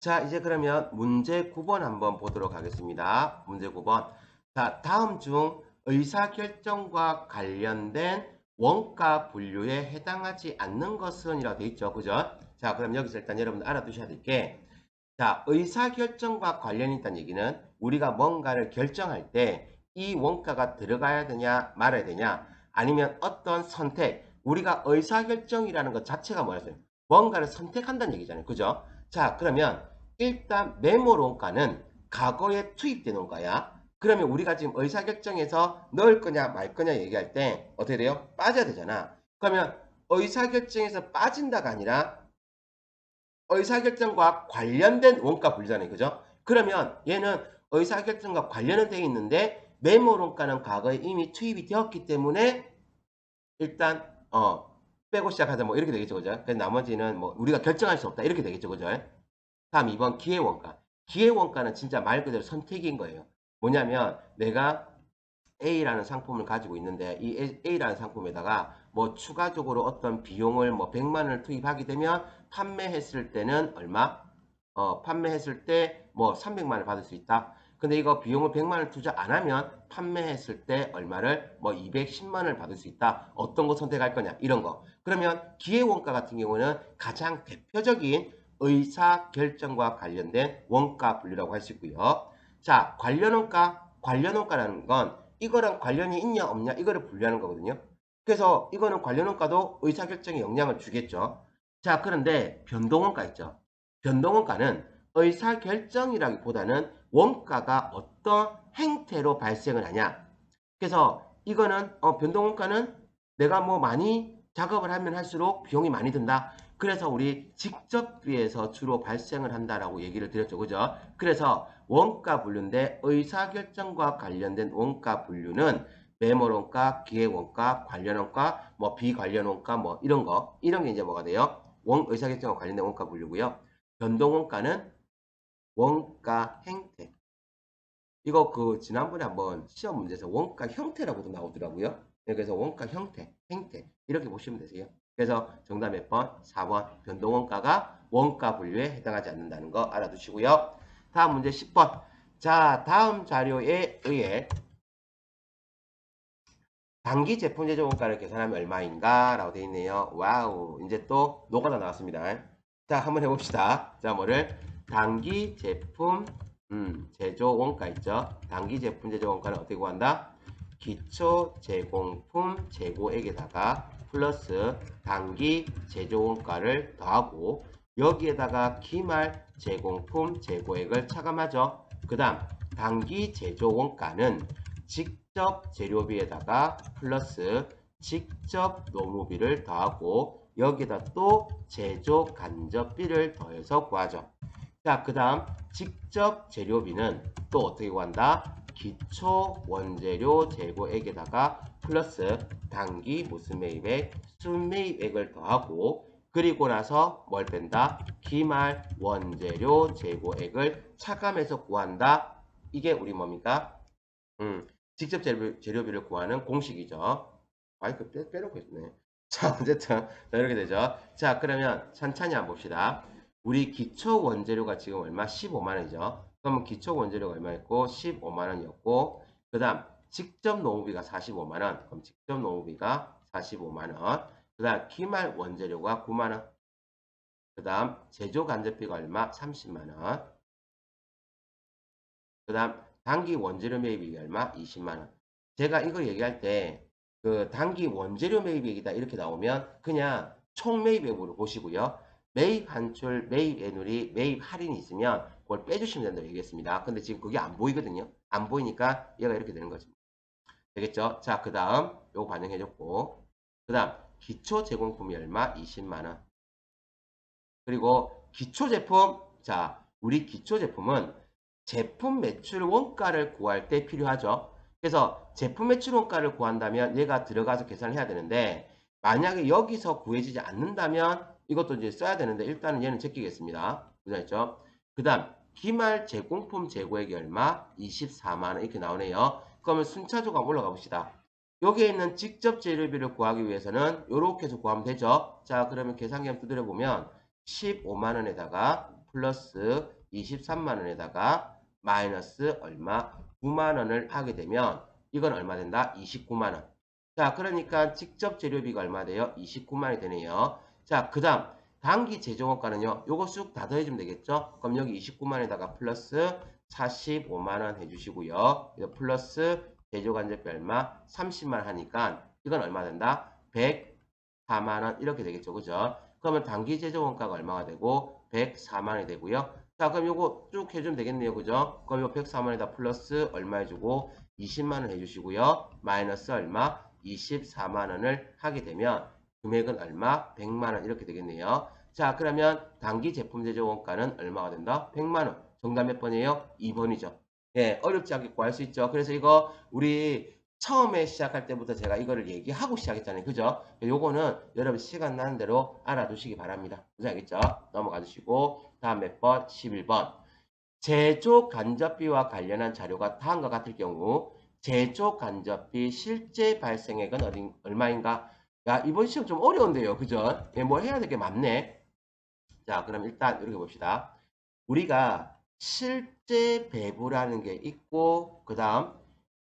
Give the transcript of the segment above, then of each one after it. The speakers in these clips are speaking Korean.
자, 이제 그러면 문제 9번 한번 보도록 하겠습니다. 문제 9번. 자, 다음 중 의사결정과 관련된 원가 분류에 해당하지 않는 것은 이라고 되어 있죠. 그죠? 자, 그럼 여기서 일단 여러분들 알아두셔야 될 게, 자, 의사결정과 관련이 있다는 얘기는 우리가 뭔가를 결정할 때 이 원가가 들어가야 되냐 말아야 되냐, 아니면 어떤 선택, 우리가 의사결정이라는 것 자체가 뭐였어요? 뭔가를 선택한다는 얘기잖아요. 그죠? 자, 그러면 일단 메모론가는 과거에 투입된 원가야. 그러면 우리가 지금 의사결정에서 넣을 거냐 말 거냐 얘기할 때 어떻게 돼요? 빠져야 되잖아. 그러면 의사결정에서 빠진다가 아니라 의사결정과 관련된 원가 분류잖아요. 그죠? 그러면 얘는 의사결정과 관련은 되어 있는데 메모론가는 과거에 이미 투입이 되었기 때문에 일단 빼고 시작하자 뭐 이렇게 되겠죠. 그죠? 그래서 나머지는 뭐 우리가 결정할 수 없다 이렇게 되겠죠. 그죠? 다음 2번 기회원가. 기회원가는 진짜 말 그대로 선택인 거예요. 뭐냐면 내가 A라는 상품을 가지고 있는데 이 A라는 상품에다가 뭐 추가적으로 어떤 비용을 뭐 100만 원을 투입하게 되면 판매했을 때는 얼마? 판매했을 때 뭐 300만 원을 받을 수 있다. 근데 이거 비용을 100만 원을 투자 안 하면 판매했을 때 얼마를 뭐 210만 원을 받을 수 있다. 어떤 거 선택할 거냐? 이런 거. 그러면 기회원가 같은 경우는 가장 대표적인 의사결정과 관련된 원가 분류라고 할 수 있고요. 자, 관련원가. 관련원가라는 건 이거랑 관련이 있냐 없냐 이거를 분류하는 거거든요. 그래서 이거는 관련원가도 의사결정에 영향을 주겠죠. 자, 그런데 변동원가 있죠. 변동원가는 의사결정이라기보다는 원가가 어떤 행태로 발생을 하냐. 그래서 이거는 변동원가는 내가 뭐 많이 작업을 하면 할수록 비용이 많이 든다. 그래서 우리 직접비에서 주로 발생을 한다라고 얘기를 드렸죠. 그죠? 그래서 원가 분류인데 의사결정과 관련된 원가 분류는 메모원가, 기획원가, 관련원가, 뭐 비관련원가 뭐 이런 거. 이런 게 이제 뭐가 돼요? 의사결정과 관련된 원가 분류고요. 변동원가는 원가 행태. 이거 그 지난번에 한번 시험 문제에서 원가 형태라고도 나오더라고요. 네, 그래서 원가 형태, 행태 이렇게 보시면 되세요. 그래서 정답 몇 번? 4번. 변동원가가 원가 분류에 해당하지 않는다는 거 알아두시고요. 다음 문제 10번. 자, 다음 자료에 의해 단기 제품 제조 원가를 계산하면 얼마인가? 라고 되어 있네요. 와우. 이제 또 노가다 나왔습니다. 자, 한번 해봅시다. 자, 뭐를? 단기 제품 제조 원가 있죠? 단기 제품 제조 원가는 어떻게 구한다? 기초 제공품 재고액에다가 플러스 단기 제조 원가를 더하고 여기에다가 기말 제공품 재고액을 차감하죠. 그 다음 단기 제조 원가는 직접 재료비에다가 플러스 직접 노무비를 더하고 여기에다 또 제조 간접비를 더해서 구하죠. 자, 그 다음 직접 재료비는 또 어떻게 구한다? 기초 원재료 재고액에다가 플러스 단기 무슨 매입액, 순매입액을 더하고 그리고 나서 뭘 뺀다? 기말 원재료 재고액을 차감해서 구한다. 이게 우리 뭡니까? 직접 재료비를 구하는 공식이죠. 마이크 빼놓고 있네. 자, 어쨌든 자, 이렇게 되죠. 자, 그러면 천천히 한번 봅시다. 우리 기초 원재료가 지금 얼마? 15만 원이죠. 그러면 기초 원재료가 얼마였고? 15만 원이었고, 그 다음 직접 노무비가 45만 원. 그럼 직접 노무비가 45만 원. 그 다음 기말 원재료가 9만 원. 그 다음 제조 간접비가 얼마? 30만 원. 그 다음 단기 원재료 매입이 얼마? 20만 원. 제가 이거 얘기할 때 그 단기 원재료 매입액이다 이렇게 나오면 그냥 총 매입액으로 보시고요. 매입 한출, 매입 애누리, 매입 할인이 있으면 그걸 빼주시면 된다고 얘기했습니다. 근데 지금 그게 안 보이거든요. 안 보이니까 얘가 이렇게 되는 거죠. 되겠죠? 자, 그 다음 요거 반영해줬고 그 다음 기초 제공품이 얼마? 20만 원. 그리고 기초 제품, 자, 우리 기초 제품은 제품 매출 원가를 구할 때 필요하죠. 그래서 제품 매출 원가를 구한다면 얘가 들어가서 계산을 해야 되는데 만약에 여기서 구해지지 않는다면 이것도 이제 써야 되는데 일단은 얘는 제끼겠습니다. 그죠? 그 다음 기말 제공품 재고액이 얼마? 24만 원 이렇게 나오네요. 그러면 순차적으로 한번 올라가 봅시다. 여기에 있는 직접 재료비를 구하기 위해서는 이렇게 해서 구하면 되죠. 자, 그러면 계산기 한번 두드려 보면 15만 원에다가 플러스 23만 원에다가 마이너스 얼마? 9만 원을 하게 되면 이건 얼마 된다? 29만 원. 자, 그러니까 직접 재료비가 얼마 돼요? 29만 원이 되네요. 자, 그 다음 단기 제조원가는요. 요거 쑥 다 더해주면 되겠죠? 그럼 여기 29만 원에다가 플러스 45만 원 해주시고요. 플러스 제조간접비 얼마? 30만 원 하니까 이건 얼마 된다? 104만 원 이렇게 되겠죠. 그죠? 그러면 단기 제조원가가 얼마가 되고 104만 원이 되고요. 자, 그럼 요거 쭉 해주면 되겠네요. 그죠? 그럼 요 104만 원에다 플러스 얼마 해주고 20만 원 해주시고요. 마이너스 얼마? 24만 원을 하게 되면 금액은 얼마? 100만 원 이렇게 되겠네요. 자, 그러면 단기 제품 제조 원가는 얼마가 된다? 100만 원. 정답 몇 번이에요? 2번이죠. 예, 어렵지 않게 구할 수 있죠. 그래서 이거 우리 처음에 시작할 때부터 제가 이거를 얘기하고 시작했잖아요. 그죠? 요거는 여러분 시간 나는 대로 알아두시기 바랍니다. 그죠? 알겠죠? 넘어가 주시고 다음 몇 번? 11번. 제조 간접비와 관련한 자료가 다음과 같을 경우 제조 간접비 실제 발생액은 얼마인가? 야, 이번 시험 좀 어려운데요. 그죠? 예, 뭐 해야 될 게 많네. 자, 그럼 일단 이렇게 봅시다. 우리가 실제 배부라는 게 있고 그 다음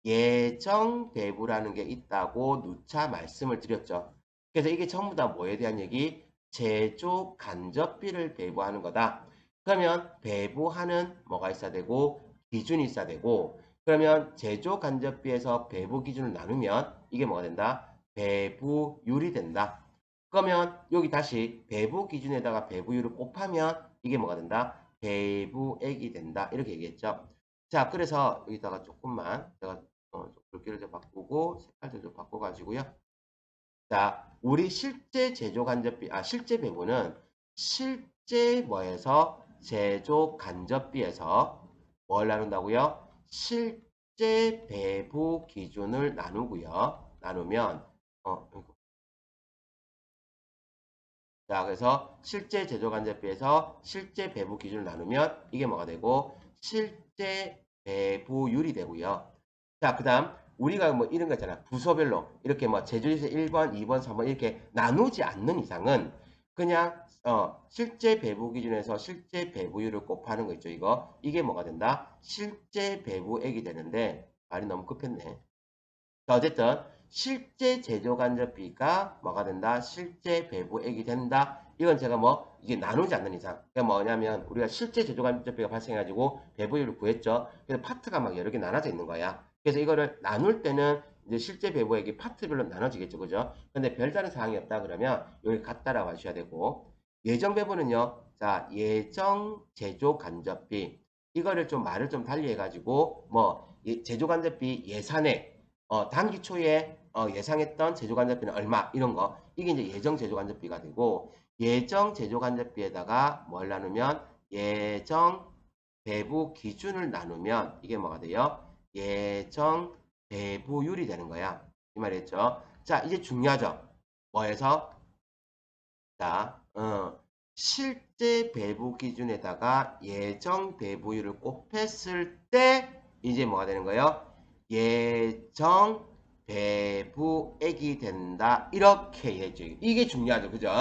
예정 배부라는 게 있다고 누차 말씀을 드렸죠. 그래서 이게 전부 다 뭐에 대한 얘기? 제조 간접비를 배부하는 거다. 그러면 배부하는 뭐가 있어야 되고 기준이 있어야 되고 그러면 제조 간접비에서 배부 기준을 나누면 이게 뭐가 된다? 배부율이 된다. 그러면 여기 다시 배부 기준에다가 배부율을 곱하면 이게 뭐가 된다? 배부액이 된다. 이렇게 얘기했죠. 자, 그래서 여기다가 조금만 제가 굵기를 좀 바꾸고 색깔도 좀 바꿔가지고요. 자, 우리 실제 제조 간접비, 실제 배부는 실제 뭐에서 제조 간접비에서 뭘 나눈다고요? 실제 배부 기준을 나누고요. 나누면 자, 그래서 실제 제조간접비에서 실제 배부 기준을 나누면 이게 뭐가 되고 실제 배부율이 되고요. 자, 그 다음 우리가 뭐 이런 거 있잖아. 부서별로 이렇게 뭐 제조에서 1번, 2번, 3번 이렇게 나누지 않는 이상은 그냥 실제 배부 기준에서 실제 배부율을 곱하는 거 있죠. 이게 뭐가 된다? 실제 배부액이 되는데 말이 너무 급했네. 자, 어쨌든 실제 제조간접비가 뭐가 된다? 실제 배부액이 된다. 이건 제가 뭐 이게 나누지 않는 이상. 그게 뭐냐면 우리가 실제 제조간접비가 발생해가지고 배부율을 구했죠. 그래서 파트가 막 여러 개 나눠져 있는 거야. 그래서 이거를 나눌 때는 이제 실제 배부액이 파트별로 나눠지겠죠. 그죠? 근데 별다른 사항이 없다 그러면 여기 같다라고 하셔야 되고 예정 배부는요. 자, 예정 제조간접비 이거를 좀 말을 좀 달리 해가지고 뭐 제조간접비 예산액 단기 초에 예상했던 제조간접비는 얼마 이런 거 이게 이제 예정 제조간접비가 되고 예정 제조간접비에다가 뭘 나누면 예정 배부 기준을 나누면 이게 뭐가 돼요? 예정 배부율이 되는 거야. 이 말이었죠. 자, 이제 중요하죠. 뭐에서? 자, 실제 배부 기준에다가 예정 배부율을 곱했을 때 이제 뭐가 되는 거예요? 예정 배부액이 된다. 이렇게 해줘. 이게 중요하죠. 그죠?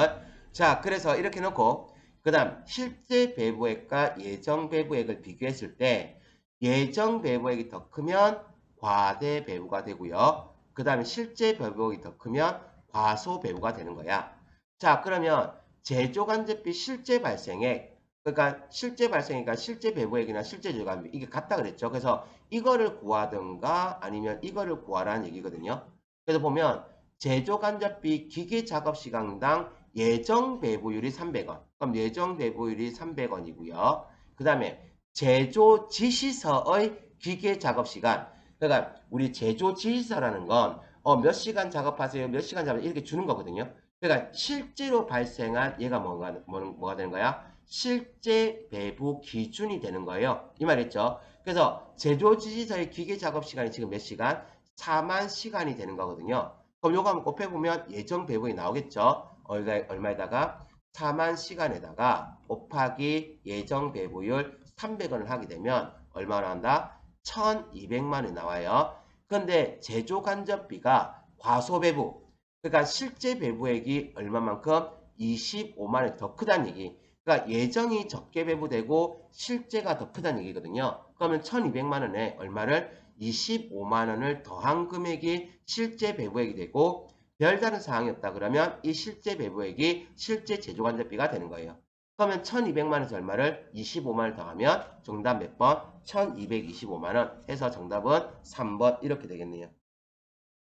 자, 그래서 이렇게 놓고 그 다음 실제 배부액과 예정 배부액을 비교했을 때 예정 배부액이 더 크면 과대 배부가 되고요. 그 다음에 실제 배부액이 더 크면 과소 배부가 되는 거야. 자, 그러면 제조간접비 실제 발생액 그러니까 실제 발생이니까 실제 배부액이나 실제 제조간비 이게 같다 그랬죠. 그래서 이거를 구하든가 아니면 이거를 구하라는 얘기거든요. 그래서 보면 제조간접비 기계작업시간당 예정 배부율이 300원. 그럼 예정 배부율이 300원이고요. 그 다음에 제조 지시서의 기계작업시간. 그러니까 우리 제조 지시서라는 건 몇 시간 작업하세요, 몇 시간 작업하세요 이렇게 주는 거거든요. 그러니까 실제로 발생한 얘가 뭐가 되는 거야? 실제 배부 기준이 되는 거예요. 이 말이죠. 그래서 제조지시서의 기계 작업 시간이 지금 몇 시간? 4만 시간이 되는 거거든요. 그럼 요거 한번 곱해보면 예정 배부이 나오겠죠. 얼마에다가 4만 시간에다가 곱하기 예정 배부율 300원을 하게 되면 얼마나 한다? 1200만 원이 나와요. 그런데 제조 간접비가 과소배부 그러니까 실제 배부액이 얼마만큼? 25만 원이 더 크다는 얘기. 그러니까 예정이 적게 배부되고 실제가 더 크다는 얘기거든요. 그러면 1200만 원에 얼마를 25만 원을 더한 금액이 실제 배부액이 되고 별다른 사항이 없다 그러면 이 실제 배부액이 실제 제조간접비가 되는 거예요. 그러면 1200만 원에서 얼마를 25만 원을 더하면 정답 몇 번? 1225만 원 해서 정답은 3번 이렇게 되겠네요.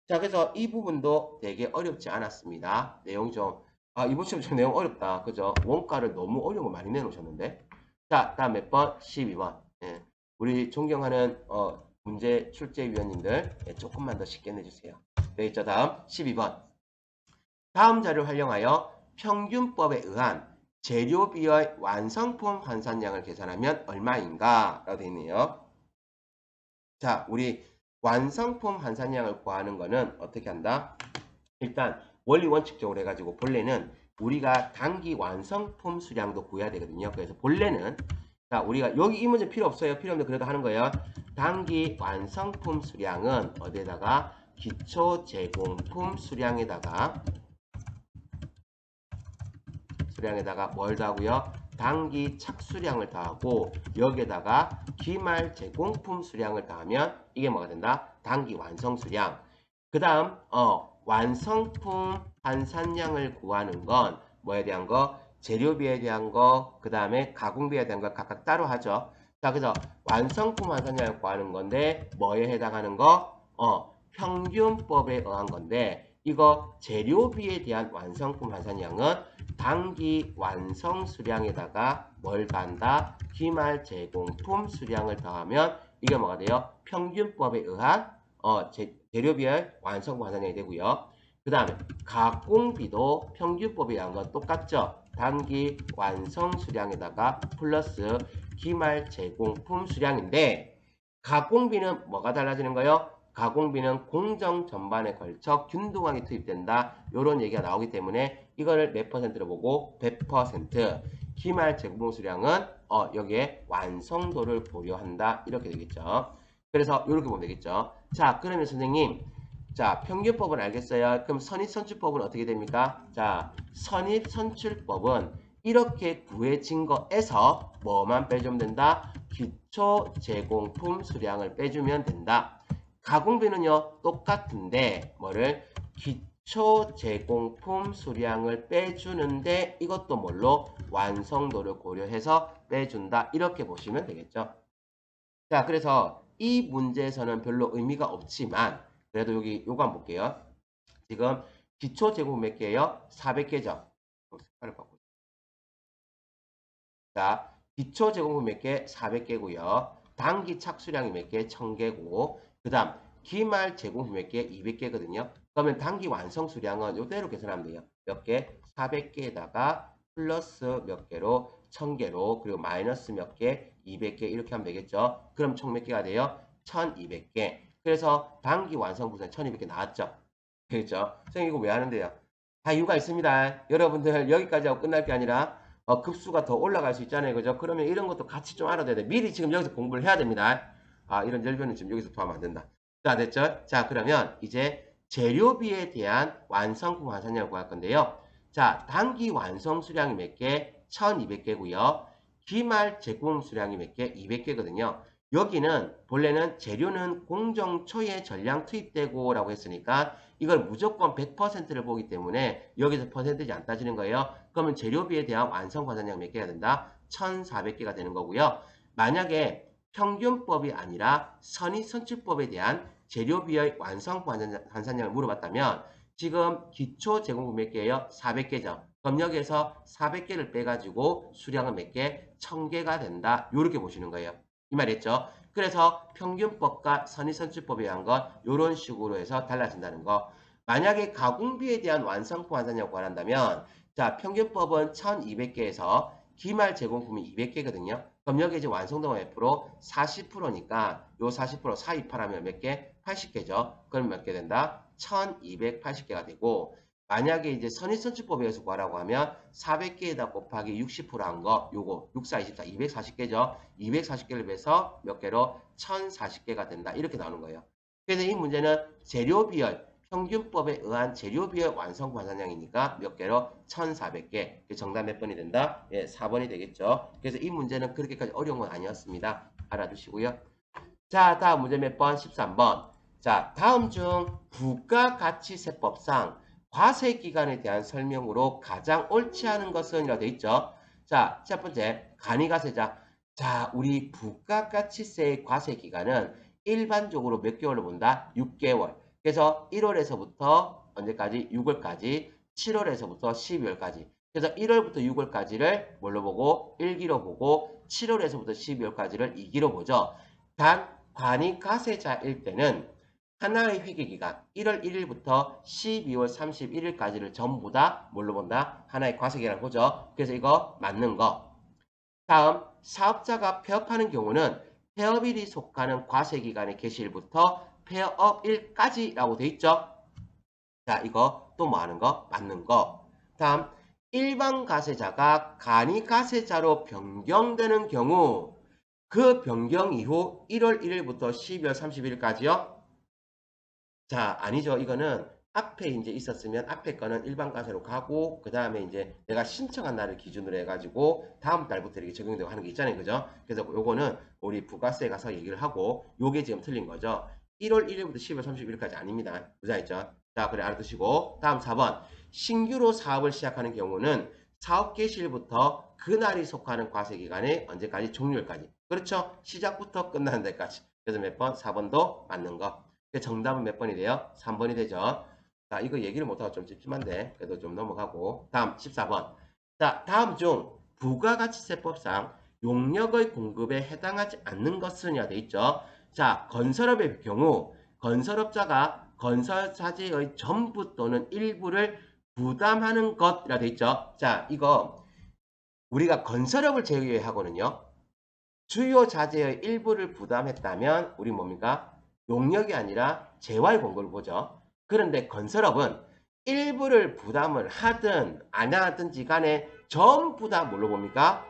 자, 그래서 이 부분도 되게 어렵지 않았습니다. 내용 좀, 이번 시험 좀 내용 어렵다. 그죠? 원가를 너무 어려운 거 많이 내놓으셨는데. 자, 다음 몇 번? 12번. 예. 우리 존경하는, 문제 출제위원님들, 예, 조금만 더 쉽게 내주세요. 여기 있죠. 다음 12번. 다음 자료를 활용하여 평균법에 의한 재료비의 완성품 환산량을 계산하면 얼마인가? 라고 되어 있네요. 자, 우리 완성품 환산량을 구하는 거는 어떻게 한다? 일단 원리 원칙적으로 해가지고 본래는 우리가 단기 완성품 수량도 구해야 되거든요. 그래서 본래는 자 우리가 여기 이 문제 필요 없어요. 필요 없는데 그래도 하는 거예요. 단기 완성품 수량은 어디에다가 기초 제공품 수량에다가 뭘 더하고요? 단기 착수량을 더하고 여기에다가 기말 제공품 수량을 더하면 이게 뭐가 된다? 단기 완성 수량. 그 다음 완성품 환산량을 구하는 건 뭐에 대한 거? 재료비에 대한 거, 그 다음에 가공비에 대한 거 각각 따로 하죠. 자, 그래서 완성품 환산량을 구하는 건데 뭐에 해당하는 거? 평균법에 의한 건데 이거 재료비에 대한 완성품 환산량은 단기 완성 수량에다가 뭘 더한다? 기말 제공품 수량을 더하면 이게 뭐가 돼요? 평균법에 의한 재료비의 완성 환산량이 되고요. 그 다음에 가공비도 평균법에 의한 건 똑같죠. 단기 완성 수량에다가 플러스 기말 제공품 수량인데 가공비는 뭐가 달라지는 거예요? 가공비는 공정 전반에 걸쳐 균등하게 투입된다. 이런 얘기가 나오기 때문에 이거를 몇 퍼센트로 보고 100% 기말 제공 수량은 여기에 완성도를 고려한다. 이렇게 되겠죠. 그래서 이렇게 보면 되겠죠. 자, 그러면 선생님, 자, 평균법은 알겠어요. 그럼 선입선출법은 어떻게 됩니까? 자, 선입선출법은 이렇게 구해진 거에서 뭐만 빼주면 된다? 기초 제공품 수량을 빼주면 된다. 가공비는요, 똑같은데, 뭐를? 기초 제공품 수량을 빼주는데, 이것도 뭘로? 완성도를 고려해서 빼준다. 이렇게 보시면 되겠죠. 자, 그래서 이 문제에서는 별로 의미가 없지만 그래도 여기 요거 한번 볼게요. 지금 기초 제곱 몇 개예요? 400개죠. 색깔을 바꾸죠. 자, 기초 제곱은 몇 개? 400개고요. 단기 착수량이 몇 개? 1000개고 그 다음 기말 제곱은 몇 개? 200개거든요. 그러면 단기 완성 수량은 이대로 계산하면 돼요. 몇 개? 400개에다가 플러스 몇 개로 1000개로 그리고 마이너스 몇 개? 200개 이렇게 하면 되겠죠. 그럼 총 몇 개가 돼요? 1200개. 그래서 단기 완성 부분 1200개 나왔죠. 되겠죠? 선생님 이거 왜 하는데요? 다 이유가 있습니다. 여러분들 여기까지 하고 끝날 게 아니라 급수가 더 올라갈 수 있잖아요. 그죠? 그러면 이런 것도 같이 좀 알아둬야 돼. 미리 지금 여기서 공부를 해야 됩니다. 이런 열변은 지금 여기서 도하면 안 된다. 자, 됐죠? 자, 그러면 이제 재료비에 대한 완성품 환산량을 구할 건데요. 자, 단기 완성 수량이 몇 개? 1200개고요. 기말 제공 수량이 몇 개? 200개거든요. 여기는 본래는 재료는 공정 초에 전량 투입되고 라고 했으니까 이걸 무조건 100%를 보기 때문에 여기서 퍼센테이지 안 따지는 거예요. 그러면 재료비에 대한 완성 환산량 몇 개가 된다? 1400개가 되는 거고요. 만약에 평균법이 아니라 선의선출법에 대한 재료비의 완성 환산량을 물어봤다면 지금 기초 제공분 몇 개예요? 400개죠. 그럼 여기에서 400개를 빼가지고 수량은 몇 개? 1000개가 된다. 이렇게 보시는 거예요. 이 말이었죠. 그래서 평균법과 선의선출법에 의한 건 이런 식으로 해서 달라진다는 거. 만약에 가공비에 대한 완성품 환산량을 구한다면 자 평균법은 1200개에서 기말 제공품이 200개거든요. 그럼 여기 이제 완성도가 몇 프로? 40%니까 요 40% 428하면 몇 개? 80개죠. 그럼 몇 개 된다? 1280개가 되고 만약에 이제 선의선출법에 의해서 구하라고 하면 400개에다 곱하기 60%한 거 요거 64, 24, 240개죠. 240개를 빼서 몇 개로? 1040개가 된다. 이렇게 나오는 거예요. 그래서 이 문제는 재료 비율 평균법에 의한 재료비의 완성 관산량이니까 몇 개로? 1400개. 정답 몇 번이 된다? 예, 4번이 되겠죠. 그래서 이 문제는 그렇게까지 어려운 건 아니었습니다. 알아두시고요. 자, 다음 문제 몇 번? 13번. 자, 다음 중 부가가치세법상 과세기간에 대한 설명으로 가장 옳지 않은 것은 이라고 되어 있죠. 자, 첫 번째, 간이가세자. 자, 우리 부가가치세의 과세기간은 일반적으로 몇 개월로 본다? 6개월. 그래서 1월에서부터 언제까지? 6월까지, 7월에서부터 12월까지. 그래서 1월부터 6월까지를 뭘로 보고? 1기로 보고, 7월에서부터 12월까지를 2기로 보죠. 단, 관이가세자일 때는 하나의 회계기간 1월 1일부터 12월 31일까지를 전부 다 뭘로 본다? 하나의 과세기간을 보죠. 그래서 이거 맞는 거. 다음, 사업자가 폐업하는 경우는 폐업일이 속하는 과세기간의 개시일부터 폐업일까지라고 돼 있죠. 자, 이거 또 뭐 하는 거? 맞는 거. 다음, 일반 가세자가 간이가세자로 변경되는 경우 그 변경 이후 1월 1일부터 12월 31일까지요? 자, 아니죠. 이거는 앞에 이제 있었으면 앞에 거는 일반 과세로 가고 그 다음에 이제 내가 신청한 날을 기준으로 해가지고 다음 달부터 이렇게 적용되고 하는 게 있잖아요. 그죠? 그래서 요거는 우리 부가세에 가서 얘기를 하고 요게 지금 틀린 거죠. 1월 1일부터 12월 31일까지 아닙니다. 부자있죠? 자, 그래 알아두시고 다음 4번. 신규로 사업을 시작하는 경우는 사업 개시일부터 그날이 속하는 과세기간에 언제까지? 종료일까지. 그렇죠? 시작부터 끝나는 데까지. 그래서 몇 번? 4번도 맞는 거. 정답은 몇 번이 돼요? 3번이 되죠. 자, 이거 얘기를 못하고 좀 찝찝한데 그래도 좀 넘어가고 다음 14번. 자, 다음 중 부가가치세법상 용역의 공급에 해당하지 않는 것은이라 돼 있죠. 자, 건설업의 경우 건설업자가 건설사재의 전부 또는 일부를 부담하는 것이라 돼 있죠. 자, 이거 우리가 건설업을 제외하고는요. 주요 자재의 일부를 부담했다면 우리 뭡니까? 용역이 아니라 재활 공고를 보죠. 그런데 건설업은 일부를 부담을 하든 안 하든지 간에 전부 다 뭘로 봅니까?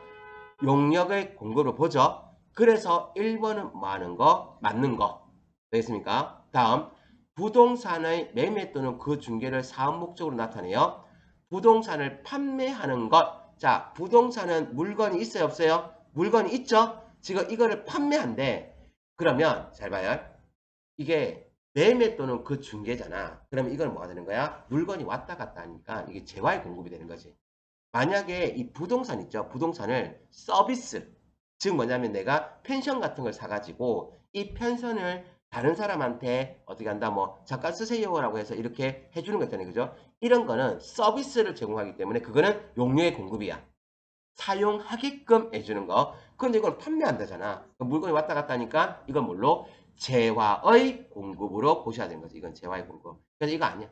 용역의 공고를 보죠. 그래서 1번은 뭐 하는 거? 맞는 거. 되겠습니까? 다음, 부동산의 매매 또는 그 중개를 사업 목적으로 나타내요. 부동산을 판매하는 것. 자, 부동산은 물건이 있어요, 없어요? 물건이 있죠? 지금 이거를 판매한대. 그러면 잘 봐요. 이게 매매 또는 그 중개잖아. 그러면 이건 뭐가 되는 거야? 물건이 왔다 갔다 하니까 이게 재활 공급이 되는 거지. 만약에 이 부동산 있죠. 부동산을 서비스. 즉 뭐냐면 내가 펜션 같은 걸 사가지고 이 펜션을 다른 사람한테 어떻게 한다 뭐 잠깐 쓰세요라고 해서 이렇게 해주는 거 있잖아요. 그죠? 이런 거는 서비스를 제공하기 때문에 그거는 용료의 공급이야. 사용하게끔 해주는 거. 그런데 이걸 판매한다잖아. 물건이 왔다 갔다 하니까 이건 뭘로? 재화의 공급으로 보셔야 되는 거지. 이건 재화의 공급. 그래서 이거 아니야.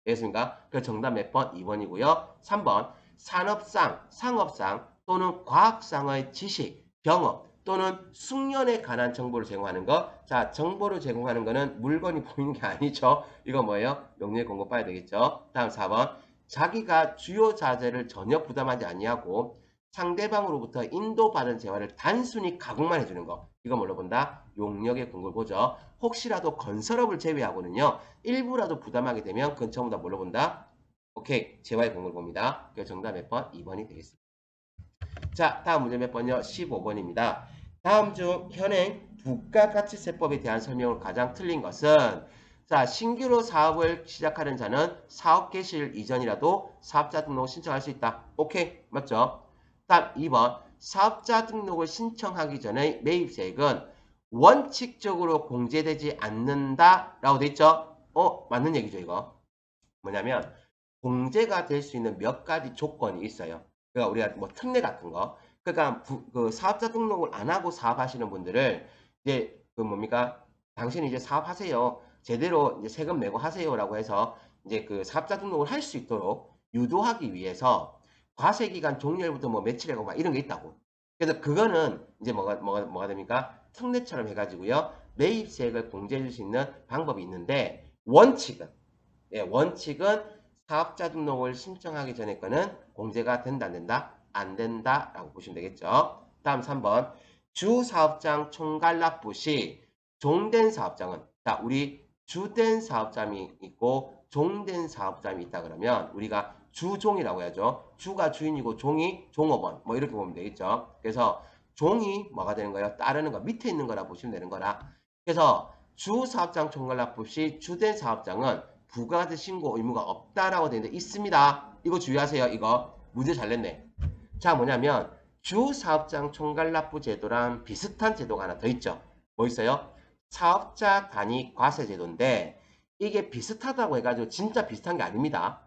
되겠습니까? 그래서 정답 몇 번? 2번이고요. 3번. 산업상, 상업상 또는 과학상의 지식, 경험 또는 숙련에 관한 정보를 제공하는 것. 자, 정보를 제공하는 거는 물건이 보이는 게 아니죠. 이거 뭐예요? 용료의 공급 봐야 되겠죠. 다음 4번. 자기가 주요 자재를 전혀 부담하지 아니하고 상대방으로부터 인도받은 재화를 단순히 가공만 해주는 거. 이거 뭘로 본다? 용역의 공급을 보죠. 혹시라도 건설업을 제외하고는요. 일부라도 부담하게 되면 그건 전부 다 뭘로 본다? 오케이. 재화의 공급을 봅니다. 그 정답 몇 번? 2번이 되겠습니다. 자, 다음 문제 몇 번요? 15번입니다. 다음 중 현행 부가가치세법에 대한 설명을 가장 틀린 것은 자, 신규로 사업을 시작하는 자는 사업 개시일 이전이라도 사업자 등록을 신청할 수 있다. 오케이. 맞죠? 다음 2번. 사업자 등록을 신청하기 전에 매입세액은 원칙적으로 공제되지 않는다라고 돼 있죠? 맞는 얘기죠, 이거. 뭐냐면 공제가 될 수 있는 몇 가지 조건이 있어요. 그러니까 우리가 뭐 특례 같은 거. 그러니까 그 사업자 등록을 안 하고 사업하시는 분들을 이제 그 뭡니까? 당신이 이제 사업하세요. 제대로 이제 세금 내고 하세요라고 해서 이제 그 사업자 등록을 할 수 있도록 유도하기 위해서 과세기간 종료일부터 뭐 며칠이고 막 이런 게 있다고. 그래서 그거는 이제 뭐가 됩니까? 특례처럼 해가지고요. 매입세액을 공제해 줄 수 있는 방법이 있는데 원칙은 예, 원칙은 사업자 등록을 신청하기 전에 거는 공제가 된다 안 된다? 안 된다라고 보시면 되겠죠. 다음 3번. 주 사업장 총괄납부 시 종된 사업장은 자, 우리 주된 사업장이 있고 종된 사업장이 있다 그러면 우리가 주종이라고 해야죠. 주가 주인이고 종이 종업원 뭐 이렇게 보면 되겠죠. 그래서 종이 뭐가 되는 거예요? 따르는 거 밑에 있는 거라 보시면 되는 거라. 그래서 주 사업장 총괄납부 시 주된 사업장은 부가세 신고 의무가 없다라고 되어 있는데 있습니다. 이거 주의하세요. 이거 문제 잘 냈네. 자, 뭐냐면 주 사업장 총괄납부 제도랑 비슷한 제도가 하나 더 있죠. 뭐 있어요? 사업자 단위 과세 제도인데 이게 비슷하다고 해가지고 진짜 비슷한 게 아닙니다.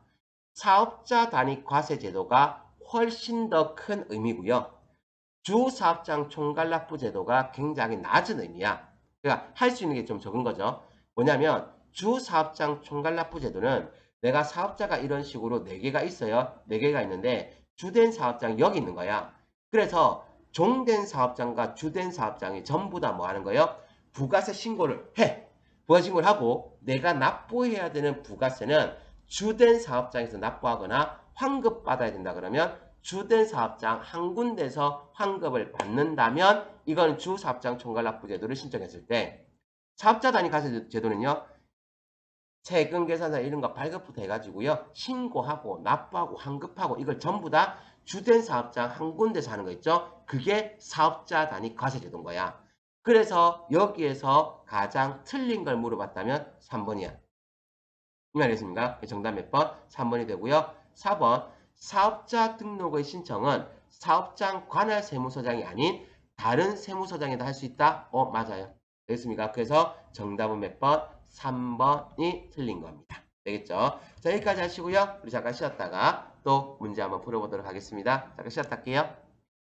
사업자 단위 과세 제도가 훨씬 더 큰 의미고요. 주 사업장 총괄납부 제도가 굉장히 낮은 의미야. 그러니까 할 수 있는 게 좀 적은 거죠. 뭐냐면 주 사업장 총괄납부 제도는 내가 사업자가 이런 식으로 4개가 있어요. 4개가 있는데 주된 사업장이 여기 있는 거야. 그래서 종된 사업장과 주된 사업장이 전부 다 뭐 하는 거예요? 부가세 신고를 해. 부가세 신고를 하고 내가 납부해야 되는 부가세는 주된 사업장에서 납부하거나 환급받아야 된다 그러면 주된 사업장 한 군데서 환급을 받는다면 이건 주 사업장 총괄납부 제도를 신청했을 때 사업자 단위 과세 제도는요. 세금 계산서 이런 거 발급부터 해가지고요. 신고하고 납부하고 환급하고 이걸 전부 다 주된 사업장 한 군데서 하는 거 있죠. 그게 사업자 단위 과세 제도인 거야. 그래서 여기에서 가장 틀린 걸 물어봤다면 3번이야. 이해하셨습니까? 정답 몇 번? 3번이 되고요. 4번 사업자 등록의 신청은 사업장 관할 세무서장이 아닌 다른 세무서장에다 할 수 있다? 맞아요. 되겠습니까? 그래서 정답은 몇 번? 3번이 틀린 겁니다. 되겠죠? 자, 여기까지 하시고요. 우리 잠깐 쉬었다가 또 문제 한번 풀어보도록 하겠습니다. 잠깐 쉬었다 할게요.